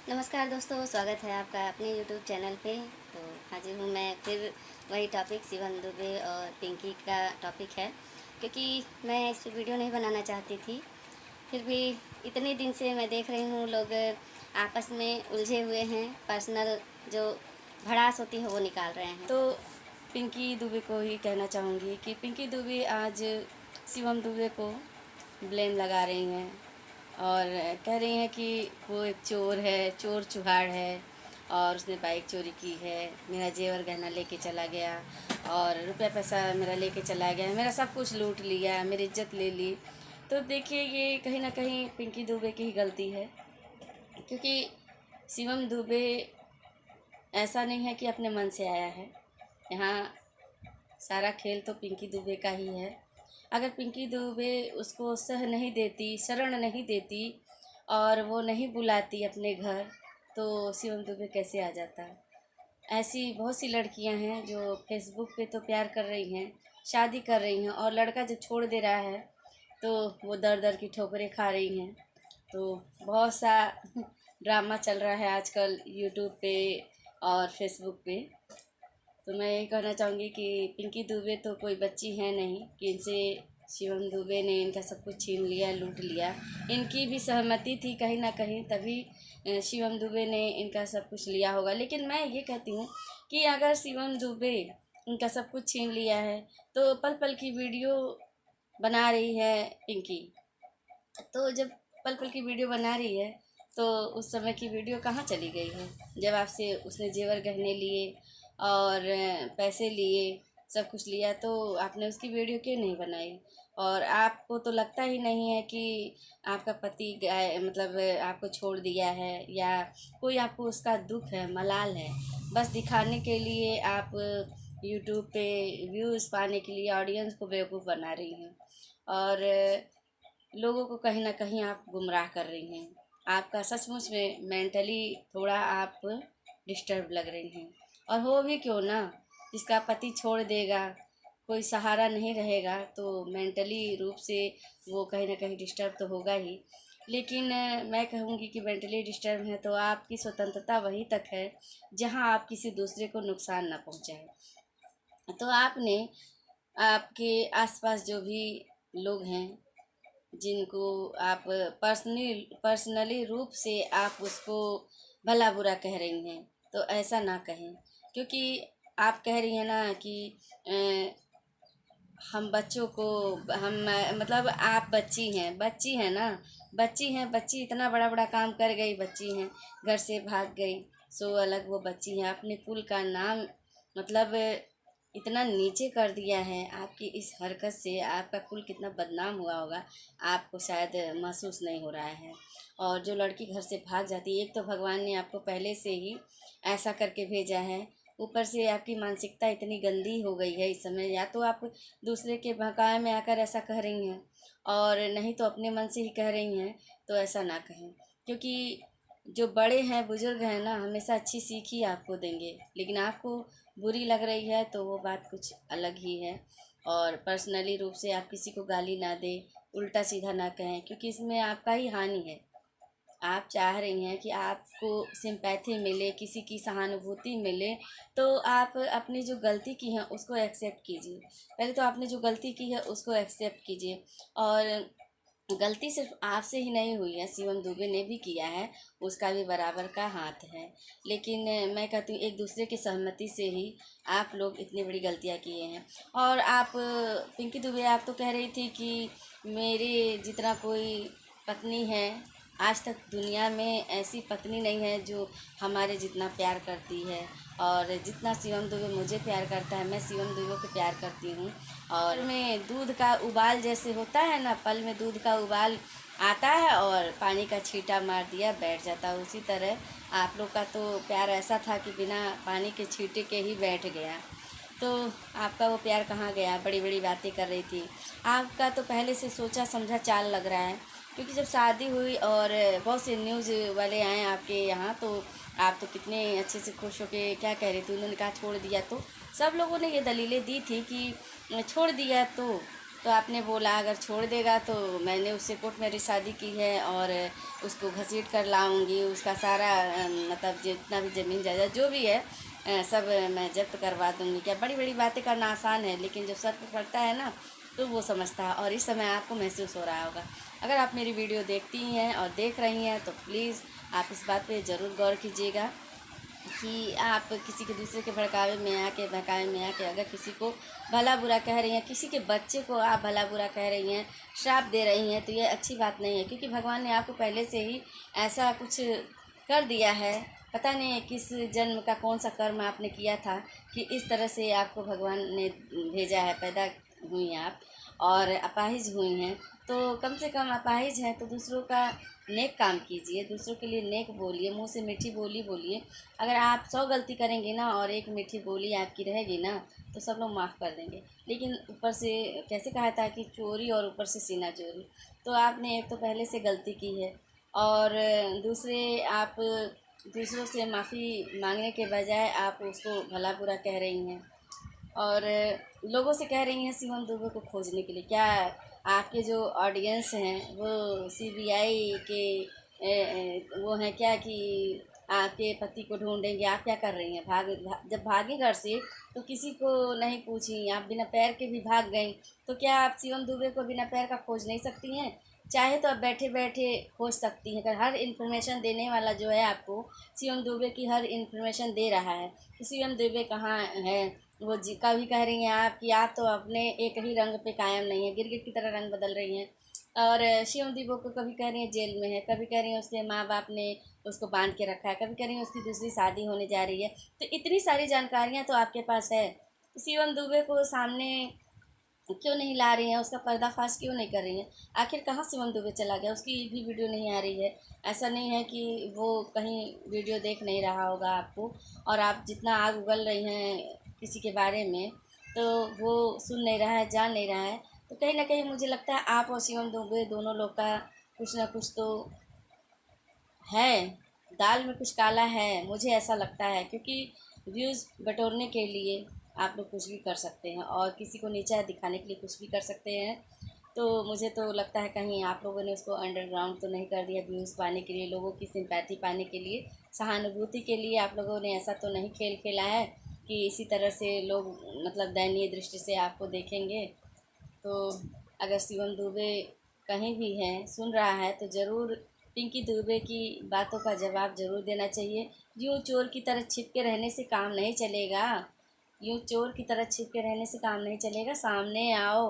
नमस्कार दोस्तों, स्वागत है आपका अपने यूट्यूब चैनल पे। तो हाजिर हूँ मैं फिर वही टॉपिक शिवम दुबे और पिंकी का टॉपिक है। क्योंकि मैं इस पे वीडियो नहीं बनाना चाहती थी, फिर भी इतने दिन से मैं देख रही हूँ लोग आपस में उलझे हुए हैं, पर्सनल जो भड़ास होती है वो निकाल रहे हैं। तो पिंकी दुबे को ही कहना चाहूँगी कि पिंकी दुबे आज शिवम दुबे को ब्लेम लगा रही हैं और कह रही हैं कि वो एक चोर है, चोर चुहाड़ है और उसने बाइक चोरी की है, मेरा जेवर गहना लेके चला गया और रुपया पैसा मेरा लेके चला गया, मेरा सब कुछ लूट लिया, मेरी इज्जत ले ली। तो देखिए, ये कहीं ना कहीं पिंकी दुबे की ही गलती है, क्योंकि शिवम दुबे ऐसा नहीं है कि अपने मन से आया है। यहाँ सारा खेल तो पिंकी दुबे का ही है। अगर पिंकी दुबे उसको सह नहीं देती, शरण नहीं देती और वो नहीं बुलाती अपने घर, तो शिवम दुबे कैसे आ जाता। ऐसी बहुत सी लड़कियां हैं जो फेसबुक पे तो प्यार कर रही हैं, शादी कर रही हैं, और लड़का जब छोड़ दे रहा है तो वो दर दर की ठोकरें खा रही हैं। तो बहुत सा ड्रामा चल रहा है आजकल यूट्यूब पे और फेसबुक पे। तो मैं ये कहना चाहूँगी कि पिंकी दुबे तो कोई बच्ची है नहीं कि इनसे शिवम दुबे ने इनका सब कुछ छीन लिया, लूट लिया। इनकी भी सहमति थी कहीं ना कहीं, तभी शिवम दुबे ने इनका सब कुछ लिया होगा। लेकिन मैं ये कहती हूँ कि अगर शिवम दुबे इनका सब कुछ छीन लिया है तो पल पल की वीडियो बना रही है पिंकी। तो जब पल पल की वीडियो बना रही है तो उस समय की वीडियो कहाँ चली गई है, जब आपसे उसने जेवर गहने लिए और पैसे लिए, सब कुछ लिया, तो आपने उसकी वीडियो क्यों नहीं बनाई। और आपको तो लगता ही नहीं है कि आपका पति मतलब आपको छोड़ दिया है, या कोई आपको उसका दुख है, मलाल है। बस दिखाने के लिए आप यूट्यूब पे व्यूज़ पाने के लिए ऑडियंस को बेवकूफ़ बना रही हैं और लोगों को कहीं ना कहीं आप गुमराह कर रही हैं। आपका सचमुच में मेंटली थोड़ा आप डिस्टर्ब लग रही हैं। और हो भी क्यों ना, जिसका पति छोड़ देगा, कोई सहारा नहीं रहेगा, तो मेंटली रूप से वो कहीं ना कहीं डिस्टर्ब तो होगा ही। लेकिन मैं कहूँगी कि मेंटली डिस्टर्ब है तो आपकी स्वतंत्रता वहीं तक है जहाँ आप किसी दूसरे को नुकसान ना पहुँचाएं। तो आपने आपके आसपास जो भी लोग हैं जिनको आप पर्सनली रूप से आप उसको भला बुरा कह रही हैं, तो ऐसा ना कहें। क्योंकि आप कह रही हैं ना कि हम बच्चों को हम मतलब आप बच्ची हैं ना, बच्ची हैं, बच्ची इतना बड़ा बड़ा काम कर गई, बच्ची हैं, घर से भाग गई, सो अलग वो बच्ची हैं। अपने कुल का नाम मतलब इतना नीचे कर दिया है। आपकी इस हरकत से आपका कुल कितना बदनाम हुआ होगा, आपको शायद महसूस नहीं हो रहा है। और जो लड़की घर से भाग जाती है, एक तो भगवान ने आपको पहले से ही ऐसा करके भेजा है, ऊपर से आपकी मानसिकता इतनी गंदी हो गई है इस समय। या तो आप दूसरे के बहकावे में आकर ऐसा कह रही हैं, और नहीं तो अपने मन से ही कह रही हैं। तो ऐसा ना कहें, क्योंकि जो बड़े हैं, बुजुर्ग हैं ना, हमेशा अच्छी सीख ही आपको देंगे। लेकिन आपको बुरी लग रही है तो वो बात कुछ अलग ही है। और पर्सनली रूप से आप किसी को गाली ना दें, उल्टा सीधा ना कहें, क्योंकि इसमें आपका ही हानि है। आप चाह रही हैं कि आपको सिंपैथी मिले, किसी की सहानुभूति मिले, तो आप अपनी जो गलती की है उसको एक्सेप्ट कीजिए। पहले तो आपने जो गलती की है उसको एक्सेप्ट कीजिए। और गलती सिर्फ आपसे ही नहीं हुई है, शिवम दुबे ने भी किया है, उसका भी बराबर का हाथ है। लेकिन मैं कहती हूँ एक दूसरे की सहमति से ही आप लोग इतनी बड़ी गलतियाँ किए हैं। और आप पिंकी दुबे, आप तो कह रही थी कि मेरे जितना कोई पत्नी है, आज तक दुनिया में ऐसी पत्नी नहीं है जो हमारे जितना प्यार करती है। और जितना शिवम दुबे मुझे प्यार करता है, मैं शिवम दुबे को प्यार करती हूँ। और में दूध का उबाल जैसे होता है ना, पल में दूध का उबाल आता है और पानी का छींटा मार दिया, बैठ जाता है। उसी तरह आप लोग का तो प्यार ऐसा था कि बिना पानी के छींटे के ही बैठ गया। तो आपका वो प्यार कहाँ गया। बड़ी बड़ी बातें कर रही थी, आपका तो पहले से सोचा समझा चाल लग रहा है। क्योंकि जब शादी हुई और बहुत से न्यूज़ वाले आए आपके यहाँ, तो आप तो कितने अच्छे से खुश होके क्या कह रही थी, उन्होंने कहा छोड़ दिया। तो सब लोगों ने ये दलीलें दी थी कि छोड़ दिया तो तो आपने बोला अगर छोड़ देगा तो मैंने उससे कोर्ट मैरिज शादी की है और उसको घसीट कर लाऊंगी, उसका सारा मतलब जितना भी ज़मीन जायदाद जो भी है सब मैं जब्त करवा दूंगी। क्या बड़ी बड़ी बातें करना आसान है, लेकिन जब सर पे पड़ता है ना तो वो समझता है। और इस समय आपको महसूस हो रहा होगा। अगर आप मेरी वीडियो देखती हैं और देख रही हैं तो प्लीज़ आप इस बात पे ज़रूर गौर कीजिएगा कि आप किसी के दूसरे के बहकावे में आके अगर किसी को भला बुरा कह रही हैं, किसी के बच्चे को आप भला बुरा कह रही हैं, श्राप दे रही हैं, तो ये अच्छी बात नहीं है। क्योंकि भगवान ने आपको पहले से ही ऐसा कुछ कर दिया है। पता नहीं किस जन्म का कौन सा कर्म आपने किया था कि इस तरह से आपको भगवान ने भेजा है, पैदा हुई हैं आप और अपाहिज हुई हैं। तो कम से कम अपाहिज हैं तो दूसरों का नेक काम कीजिए, दूसरों के लिए नेक बोलिए, मुंह से मीठी बोली बोलिए। अगर आप 100 गलती करेंगे ना और एक मीठी बोली आपकी रहेगी ना तो सब लोग माफ़ कर देंगे। लेकिन ऊपर से कैसे कहा था कि चोरी और ऊपर से सीना चोरी, तो आपने एक तो पहले से गलती की है और दूसरे आप दूसरों से माफ़ी मांगने के बजाय आप उसको भला बुरा कह रही हैं और लोगों से कह रही हैं शिवम दुबे को खोजने के लिए। क्या आपके जो ऑडियंस हैं वो सीबीआई के वो हैं क्या कि आपके पति को ढूंढेंगे? आप क्या कर रही हैं? जब भागी घर से तो किसी को नहीं पूछी, आप बिना पैर के भी भाग गई, तो क्या आप शिवम दुबे को बिना पैर का खोज नहीं सकती हैं? चाहे तो आप बैठे बैठे खोज सकती हैं। अगर हर इन्फॉर्मेशन देने वाला जो है आपको शिवम दुबे की हर इन्फॉर्मेशन दे रहा है कि शिवम दुबे कहाँ है, वो जी कभी कह रही हैं आप कि आप तो अपने एक ही रंग पे कायम नहीं है, गिरगिट की तरह रंग बदल रही हैं। और शिवम दुबे को कभी कह रही हैं जेल में है, कभी कह रही हैं उसके माँ बाप ने उसको बांध के रखा है, कभी कह रही हैं उसकी दूसरी शादी होने जा रही है। तो इतनी सारी जानकारियाँ तो आपके पास है, तो शिवम दुबे को सामने क्यों नहीं ला रही हैं? उसका पर्दाफाश क्यों नहीं कर रही हैं? आखिर कहाँ शिवम दुबे चला गया? उसकी भी वीडियो नहीं आ रही है। ऐसा नहीं है कि वो कहीं वीडियो देख नहीं रहा होगा आपको, और आप जितना आग उगल रही हैं किसी के बारे में तो वो सुन नहीं रहा है, जान नहीं रहा है। तो कहीं ना कहीं मुझे लगता है आप और शिवम दुबे दोनों लोग का कुछ ना कुछ तो है, दाल में कुछ काला है, मुझे ऐसा लगता है। क्योंकि व्यूज़ बटोरने के लिए आप लोग कुछ भी कर सकते हैं और किसी को नीचा दिखाने के लिए कुछ भी कर सकते हैं। तो मुझे तो लगता है कहीं आप लोगों ने उसको अंडरग्राउंड तो नहीं कर दिया व्यूज़ पाने के लिए, लोगों की सिंपैथी पाने के लिए, सहानुभूति के लिए आप लोगों ने ऐसा तो नहीं खेल खेला है कि इसी तरह से लोग मतलब दयनीय दृष्टि से आपको देखेंगे। तो अगर शिवम दुबे कहीं भी है, सुन रहा है, तो ज़रूर पिंकी दुबे की बातों का जवाब ज़रूर देना चाहिए। यूँ चोर की तरह छिप के रहने से काम नहीं चलेगा, यूँ चोर की तरह छिप के रहने से काम नहीं चलेगा। सामने आओ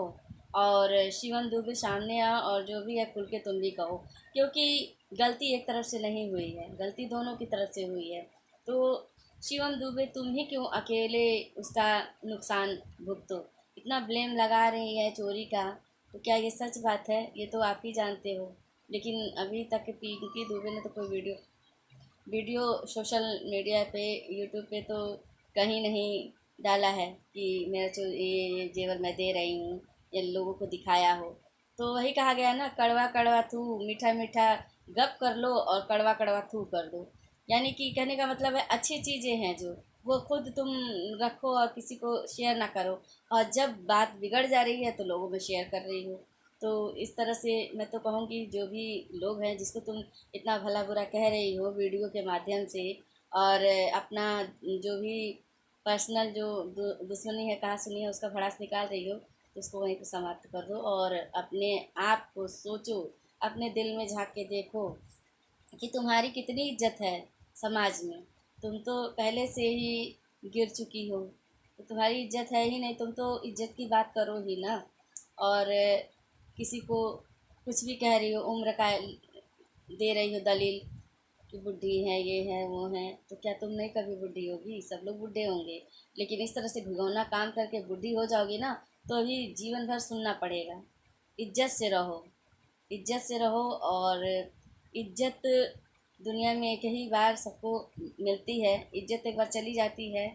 और शिवम दुबे सामने आओ और जो भी है खुल के तुम भी कहो। क्योंकि गलती एक तरफ से नहीं हुई है, गलती दोनों की तरफ से हुई है। तो शिवम दुबे तुम ही क्यों अकेले उसका नुकसान भुगतो? इतना ब्लेम लगा रही है चोरी का, तो क्या ये सच बात है? ये तो आप ही जानते हो। लेकिन अभी तक पिंकी दुबे ने तो कोई वीडियो सोशल मीडिया पे यूट्यूब पे तो कहीं नहीं डाला है कि मेरा जो ये जेवर मैं दे रही हूँ या लोगों को दिखाया हो। तो वही कहा गया ना, कड़वा कड़वा थू मीठा मीठा गप कर लो और कड़वा कड़वा थू कर दो। यानी कि कहने का मतलब है अच्छी चीज़ें हैं जो वो खुद तुम रखो और किसी को शेयर ना करो, और जब बात बिगड़ जा रही है तो लोगों में शेयर कर रही हो। तो इस तरह से मैं तो कहूँगी जो भी लोग हैं जिसको तुम इतना भला बुरा कह रही हो वीडियो के माध्यम से, और अपना जो भी पर्सनल जो दुश्मनी है कहाँ सुनी है उसका भड़ास निकाल रही हो, तो उसको वहीं पर समाप्त कर दो और अपने आप को सोचो, अपने दिल में झांक के देखो कि तुम्हारी कितनी इज्जत है समाज में। तुम तो पहले से ही गिर चुकी हो, तो तुम्हारी इज्जत है ही नहीं, तुम तो इज्जत की बात करो ही ना। और किसी को कुछ भी कह रही हो, उम्र का दे रही हो दलील कि बुढ़ी है, ये है, वो है, तो क्या तुम नहीं कभी बुढ़ी होगी? सब लोग बुढ़े होंगे। लेकिन इस तरह से घिनौना काम करके बुढ़ी हो जाओगी ना तो अभी जीवन भर सुनना पड़ेगा। इज्जत से रहो, इज्जत से रहो। और इज्जत दुनिया में एक ही बार सबको मिलती है, इज्जत एक बार चली जाती है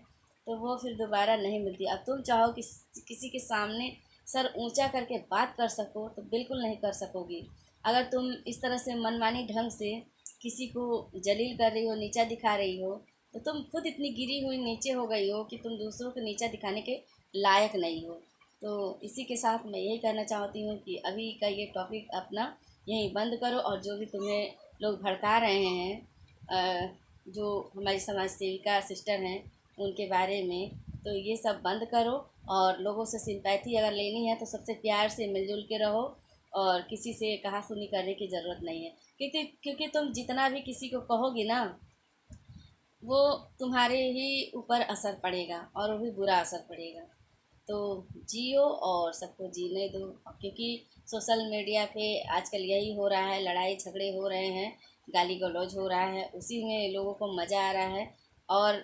तो वो फिर दोबारा नहीं मिलती। अब तुम चाहो कि किसी के सामने सर ऊंचा करके बात कर सको तो बिल्कुल नहीं कर सकोगी। अगर तुम इस तरह से मनमानी ढंग से किसी को जलील कर रही हो, नीचा दिखा रही हो, तो तुम खुद इतनी गिरी हुई नीचे हो गई हो कि तुम दूसरों को नीचा दिखाने के लायक नहीं हो। तो इसी के साथ मैं यही कहना चाहती हूँ कि अभी का ये टॉपिक अपना यहीं बंद करो, और जो भी तुम्हें लोग भड़का रहे हैं जो हमारी समाज सेविका सिस्टर हैं उनके बारे में, तो ये सब बंद करो। और लोगों से सिंपैथी अगर लेनी है तो सबसे प्यार से मिलजुल के रहो, और किसी से कहा सुनी करने की ज़रूरत नहीं है। क्योंकि तुम जितना भी किसी को कहोगी ना, वो तुम्हारे ही ऊपर असर पड़ेगा, और वो भी बुरा असर पड़ेगा। तो जियो और सबको जीने दो, क्योंकि सोशल मीडिया पे आजकल यही हो रहा है, लड़ाई झगड़े हो रहे हैं, गाली गलौज हो रहा है, उसी में लोगों को मज़ा आ रहा है। और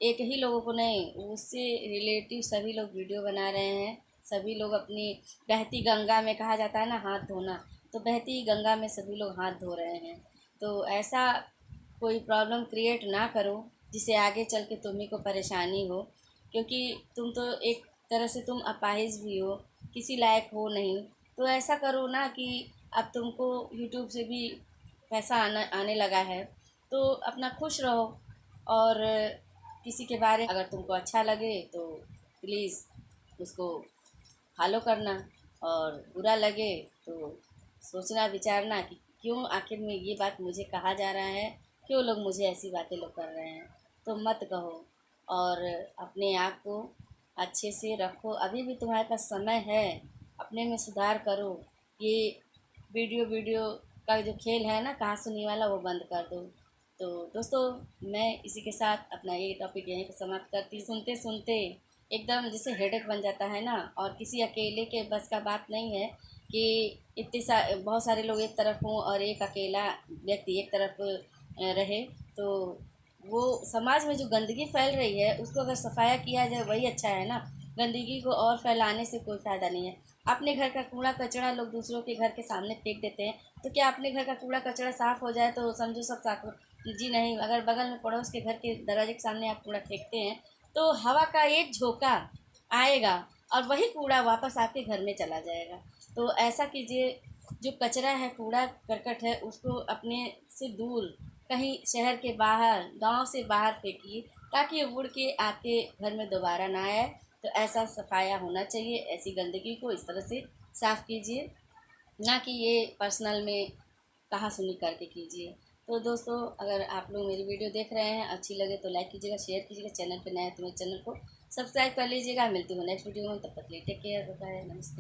एक ही लोगों को नहीं, उससे रिलेटिव सभी लोग वीडियो बना रहे हैं। सभी लोग अपनी बहती गंगा में, कहा जाता है ना हाथ धोना, तो बहती गंगा में सभी लोग हाथ धो रहे हैं। तो ऐसा कोई प्रॉब्लम क्रिएट ना करो जिससे आगे चल के तुम्ही को परेशानी हो, क्योंकि तुम तो एक तरह से तुम अपाहिज भी हो, किसी लायक हो नहीं। तो ऐसा करो ना कि अब तुमको यूट्यूब से भी पैसा आने लगा है, तो अपना खुश रहो। और किसी के बारे अगर तुमको अच्छा लगे तो प्लीज़ उसको फॉलो करना, और बुरा लगे तो सोचना विचारना कि क्यों आखिर में ये बात मुझे कहा जा रहा है, क्यों लोग मुझे ऐसी बातें लोग कर रहे हैं। तो मत कहो, और अपने आप को अच्छे से रखो, अभी भी तुम्हारे पास समय है, अपने में सुधार करो। ये वीडियो वीडियो का जो खेल है ना कहा सुनी वाला, वो बंद कर दो। तो दोस्तों, मैं इसी के साथ अपना ये टॉपिक यहीं पर समाप्त करती। सुनते सुनते एकदम जैसे हेडेक बन जाता है ना, और किसी अकेले के बस का बात नहीं है कि बहुत सारे लोग एक तरफ हों और एक अकेला व्यक्ति एक तरफ रहे। तो वो समाज में जो गंदगी फैल रही है उसको अगर सफाया किया जाए वही अच्छा है ना। गंदगी को और फैलाने से कोई फ़ायदा नहीं है। अपने घर का कूड़ा कचरा लोग दूसरों के घर के सामने फेंक देते हैं, तो क्या अपने घर का कूड़ा कचरा साफ़ हो जाए तो समझो सब साफ हो? जी नहीं। अगर बगल में पड़ोस के घर के दरवाजे के सामने आप कूड़ा फेंकते हैं तो हवा का एक झोंका आएगा और वही कूड़ा वापस आपके घर में चला जाएगा। तो ऐसा कीजिए, जो कचरा है, कूड़ा करकट है, उसको अपने से दूर कहीं शहर के बाहर, गांव से बाहर फेंकिए, ताकि वो उड़ के आपके घर में दोबारा ना आए। तो ऐसा सफाया होना चाहिए, ऐसी गंदगी को इस तरह से साफ़ कीजिए, ना कि ये पर्सनल में कहा सुनी करके कीजिए। तो दोस्तों, अगर आप लोग मेरी वीडियो देख रहे हैं, अच्छी लगे तो लाइक कीजिएगा, शेयर कीजिएगा, चैनल पे नया है तो मेरे चैनल को सब्सक्राइब कर लीजिएगा। मिलती हूँ नेक्स्ट वीडियो में, तब तक के लिए टेक केयर, बाय बाय, नमस्ते।